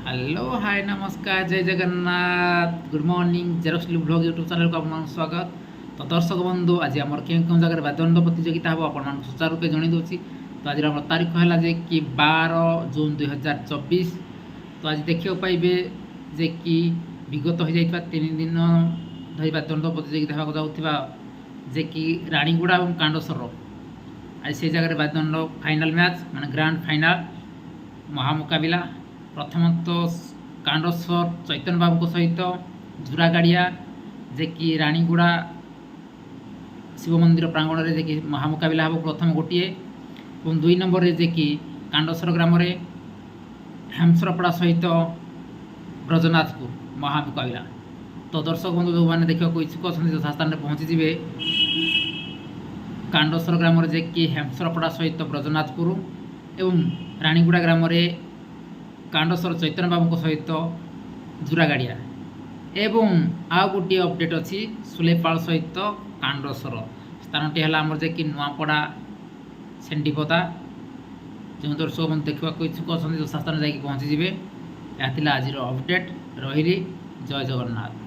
Hello hi नमस्कार जय Jagannath good morning Xerox blog YouTube channel को आपको स्वागत। तो दर्शक बंधु आज आम क्यों जगह बादंड प्रतियोगिता हम आप सुचारू रूपे जन दूसरी। तो आज आम तारीख है जे कि 12 जून 2024। तो आज देखा पाइबे जे कि विगत हो जाता 3 दिन धरी बादंड प्रतियोगिता होगा जाऊा जे कि रानीगुड़ा और कांडसर आज से जगह बादंड फाइनाल मैच माने ग्रांड फाइनाल महामुकाबिला प्रथमत कांडसर चैतन्य बाबू सहित झुरागाड़िया जे कि रानीगुड़ा शिव मंदिर प्रांगण में जे कि महामुकाबिला हम प्रथम गोटे और 2 नंबर जे कि कांडसर ग्राम हेमसरपड़ा सहित ब्रजनाथपुर महामुकाबिला। तो दर्शक बंधु जो मैंने देखा इच्छुक अच्छा स्थान में पहुँचीजे कांडसर ग्राम जे कि हेमसरपड़ा सहित ब्रजनाथपुर एवं रानीगुड़ा ग्राम कांडसर चैतन्य बाबू सहित झुरागाड़िया एवं आउ गोटे अपडेट अच्छी सुलेपाल सहित कांडसर स्थान टी है जे कि नुआपड़ा सेंडीपदा जो दर्शक बंधु देखा इच्छुक अच्छा स्थान जा पहुँचीजे। यह आज अपडेट रही जय जगन्नाथ।